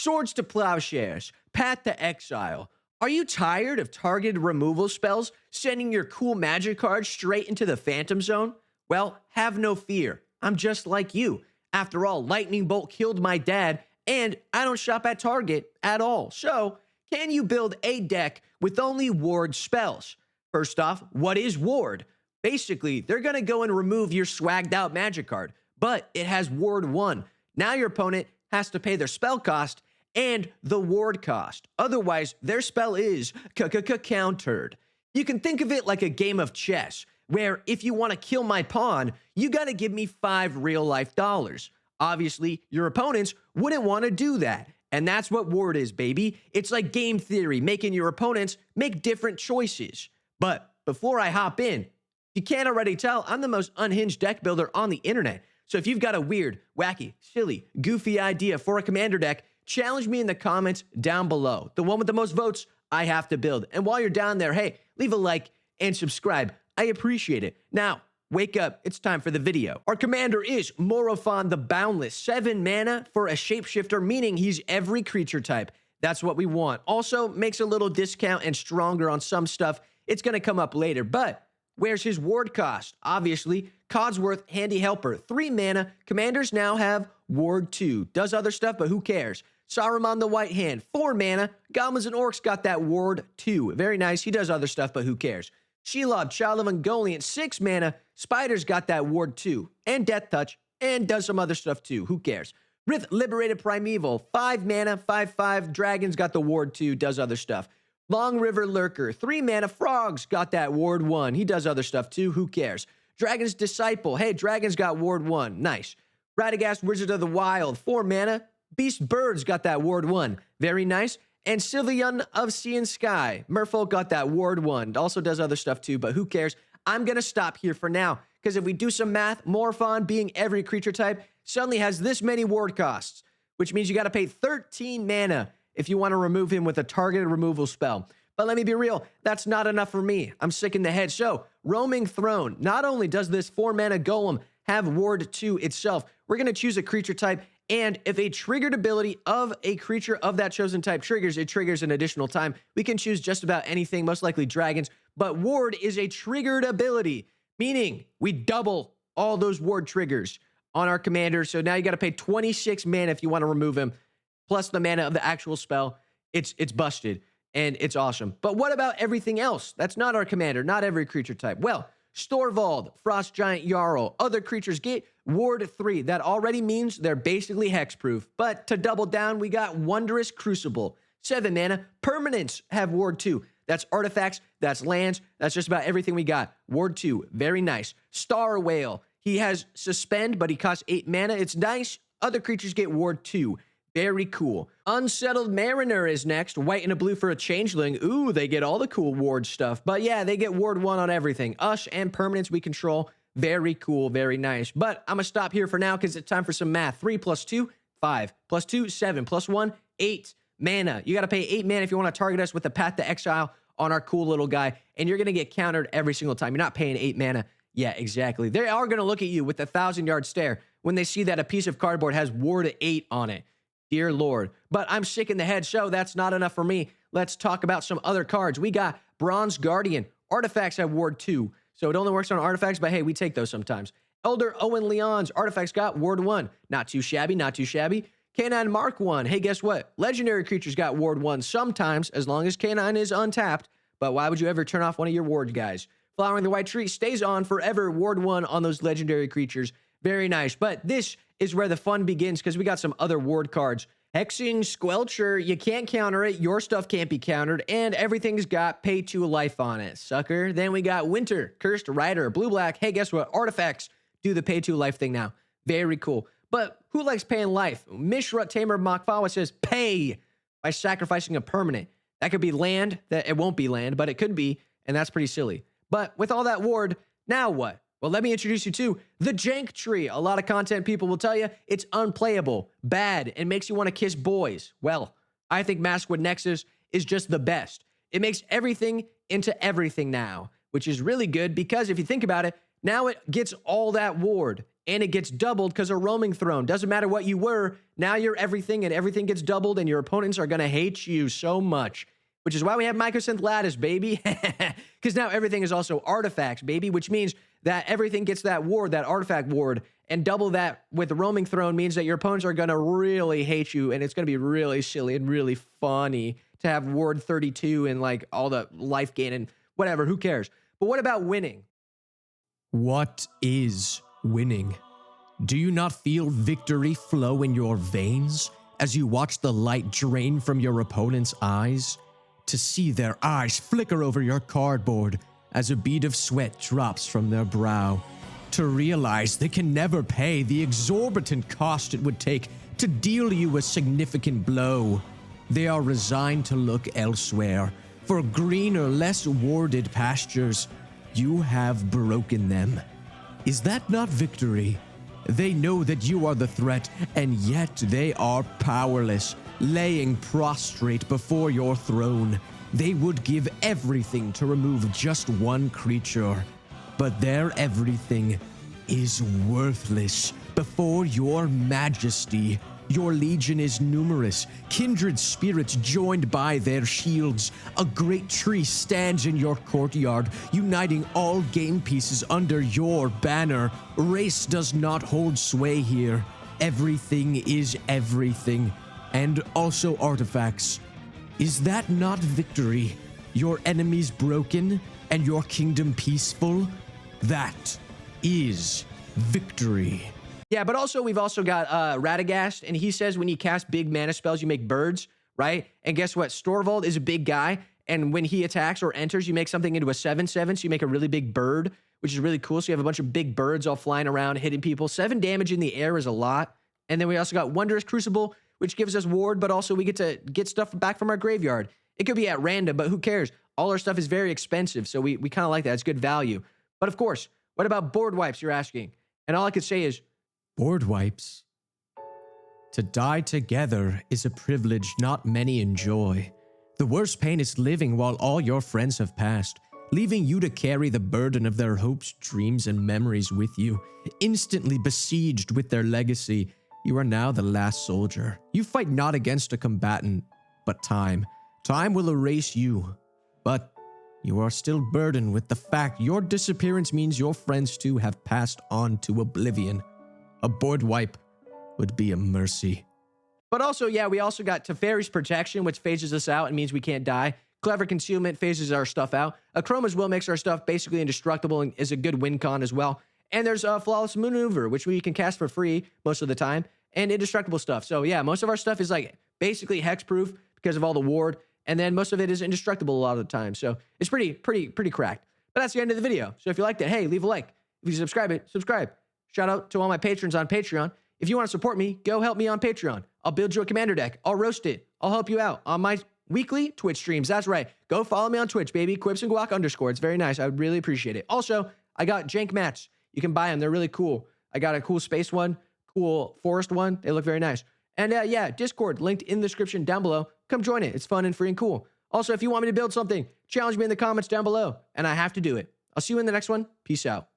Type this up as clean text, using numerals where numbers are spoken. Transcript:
Swords to Plowshares, Path to Exile. Are you tired of targeted removal spells sending your cool magic cards straight into the Phantom Zone? Well, have no fear. I'm just like you. After all, Lightning Bolt killed my dad, and I don't shop at Target at all. So, can you build a deck with only ward spells? First off, what is ward? Basically, they're going to go and remove your swagged out magic card, but it has ward 1. Now your opponent has to pay their spell cost and the ward cost. Otherwise, their spell is countered. You can think of it like a game of chess, where if you want to kill my pawn, you got to give me 5 real-life dollars. Obviously, your opponents wouldn't want to do that. And that's what ward is, baby. It's like game theory, making your opponents make different choices. But before I hop in, you can't already tell, I'm the most unhinged deck builder on the internet. So if you've got a weird, wacky, silly, goofy idea for a commander deck, challenge me in the comments down below. The one with the most votes, I have to build. And while you're down there, hey, leave a like and subscribe. I appreciate it. Now, wake up. It's time for the video. Our commander is Morofon the Boundless. 7 mana for a shapeshifter, meaning he's every creature type. That's what we want. Also, makes a little discount and stronger on some stuff. It's going to come up later, but where's his ward cost? Obviously, Codsworth, Handy Helper, 3 mana. Commanders now have ward 2. Does other stuff, but who cares? Saruman the White Hand, 4 mana. Goblins and Orcs got that ward 2. Very nice. He does other stuff, but who cares? Shelob, Child of Ungoliant, 6 mana. Spiders got that ward 2. And Death Touch, and does some other stuff too. Who cares? Rith, Liberated Primeval, 5 mana, 5/5. Dragons got the ward 2, does other stuff. Long River Lurker, 3 mana. Frogs got that ward 1. He does other stuff too. Who cares? Dragon's Disciple. Hey, Dragons got ward 1. Nice. Radagast, Wizard of the Wild, 4 mana. Beast Birds got that ward 1. Very nice. And Sylveon of Sea and Sky. Merfolk got that ward 1. Also does other stuff too, but who cares? I'm going to stop here for now, because if we do some math, Morphon, being every creature type, suddenly has this many ward costs, which means you got to pay 13 mana if you want to remove him with a targeted removal spell. But let me be real, that's not enough for me. I'm sick in the head. So, Roaming Throne. Not only does this 4 mana golem have ward 2 itself, we're going to choose a creature type, and if a triggered ability of a creature of that chosen type triggers, it triggers an additional time. We can choose just about anything, most likely dragons, but ward is a triggered ability, meaning we double all those ward triggers on our commander. So now you got to pay 26 mana if you want to remove him, plus the mana of the actual spell. It's busted, and it's awesome. But what about everything else? That's not our commander, not every creature type. Well, Storvald, Frost Giant Jarl, other creatures get ward 3. That already means they're basically hexproof. But to double down, we got Wondrous Crucible, 7 mana. Permanents have ward 2. That's artifacts, that's lands, that's just about everything we got. Ward 2, very nice. Star Whale, he has Suspend, but he costs 8 mana. It's nice. Other creatures get ward 2. Very cool. Unsettled Mariner is next. White and a blue for a changeling. Ooh, they get all the cool ward stuff. But yeah, they get ward 1 on everything. Us and permanents we control. Very cool, very nice. But I'm going to stop here for now because it's time for some math. 3 plus 2, 5. Plus 2, 7. Plus 1, 8 mana. You got to pay 8 mana if you want to target us with the Path to Exile on our cool little guy. And you're going to get countered every single time. You're not paying 8 mana. Yeah, exactly. They are going to look at you with a 1,000-yard stare when they see that a piece of cardboard has ward 8 on it. Dear Lord. But I'm sick in the head, so that's not enough for me. Let's talk about some other cards. We got Bronze Guardian. Artifacts have ward 2, so it only works on artifacts, but hey, we take those sometimes. Elder Owen Leon's artifacts got ward 1. Not too shabby, not too shabby. Canine Mark 1. Hey, guess what? Legendary creatures got ward 1 sometimes, as long as Canine is untapped, but why would you ever turn off one of your ward guys? Flowering the White Tree stays on forever, ward 1 on those legendary creatures. Very nice, but this is where the fun begins because we got some other ward cards. Hexing Squelcher, you can't counter it, your stuff can't be countered, and everything's got pay 2 life on it, sucker. Then we got Winter, Cursed Rider, Blue-Black. Hey, guess what? Artifacts do the pay 2 life thing now. Very cool. But who likes paying life? Mishra Tamer Makfawa says pay by sacrificing a permanent. That could be land, that it won't be land, but it could be, and that's pretty silly. But with all that ward, now what? Well, let me introduce you to the Jank Tree. A lot of content people will tell you it's unplayable, bad, and makes you want to kiss boys. Well, I think Maskwood Nexus is just the best. It makes everything into everything now, which is really good because if you think about it, now it gets all that ward and it gets doubled because of roaming throne. Doesn't matter what you were, now you're everything, and everything gets doubled, and your opponents are going to hate you so much, which is why we have Mycosynth Lattice, baby, because now everything is also artifacts, baby, which means that everything gets that ward, that artifact ward, and double that with the roaming throne means that your opponents are going to really hate you, and it's going to be really silly and really funny to have ward 32 and like all the life gain and whatever, who cares? But what about winning? What is winning? Do you not feel victory flow in your veins as you watch the light drain from your opponent's eyes? To see their eyes flicker over your cardboard as a bead of sweat drops from their brow. To realize they can never pay the exorbitant cost it would take to deal you a significant blow. They are resigned to look elsewhere for greener, less warded pastures. You have broken them. Is that not victory? They know that you are the threat, and yet they are powerless, laying prostrate before your throne. They would give everything to remove just one creature, but their everything is worthless before your majesty. Your legion is numerous, kindred spirits joined by their shields. A great tree stands in your courtyard, uniting all game pieces under your banner. Race does not hold sway here. Everything is everything, and also artifacts. Is that not victory? Your enemies broken, and your kingdom peaceful? That is victory. Yeah, but also we've also got Radagast, and he says when you cast big mana spells, you make birds, right? And guess what? Storvald is a big guy, and when he attacks or enters, you make something into a 7/7, so you make a really big bird, which is really cool. So you have a bunch of big birds all flying around, hitting people. 7 damage in the air is a lot. And then we also got Wondrous Crucible, which gives us ward, but also we get to get stuff back from our graveyard. It could be at random, but who cares? All our stuff is very expensive, so we kind of like that. It's good value. But of course, what about board wipes, you're asking? And all I could say is, board wipes. To die together is a privilege not many enjoy. The worst pain is living while all your friends have passed, leaving you to carry the burden of their hopes, dreams, and memories with you. Instantly besieged with their legacy, you are now the last soldier. You fight not against a combatant, but time. Time will erase you, but you are still burdened with the fact your disappearance means your friends too have passed on to oblivion. A board wipe would be a mercy. But also, yeah, we also got Teferi's Protection, which phases us out and means we can't die. Clever Concealment phases our stuff out. Chroma's Will makes our stuff basically indestructible and is a good win con as well. And there's Flawless Maneuver, which we can cast for free most of the time, and indestructible stuff. So yeah, most of our stuff is like basically hexproof because of all the ward, and then most of it is indestructible a lot of the time. So it's pretty cracked. But that's the end of the video. So if you liked it, hey, leave a like. If you subscribe. Shout out to all my patrons on Patreon. If you want to support me, go help me on Patreon. I'll build you a commander deck. I'll roast it. I'll help you out on my weekly Twitch streams. That's right. Go follow me on Twitch, baby. Quips&Guac _. It's very nice. I would really appreciate it. Also, I got jank mats. You can buy them. They're really cool. I got a cool space one, cool forest one. They look very nice. And yeah, Discord linked in the description down below. Come join it. It's fun and free and cool. Also, if you want me to build something, challenge me in the comments down below, and I have to do it. I'll see you in the next one. Peace out.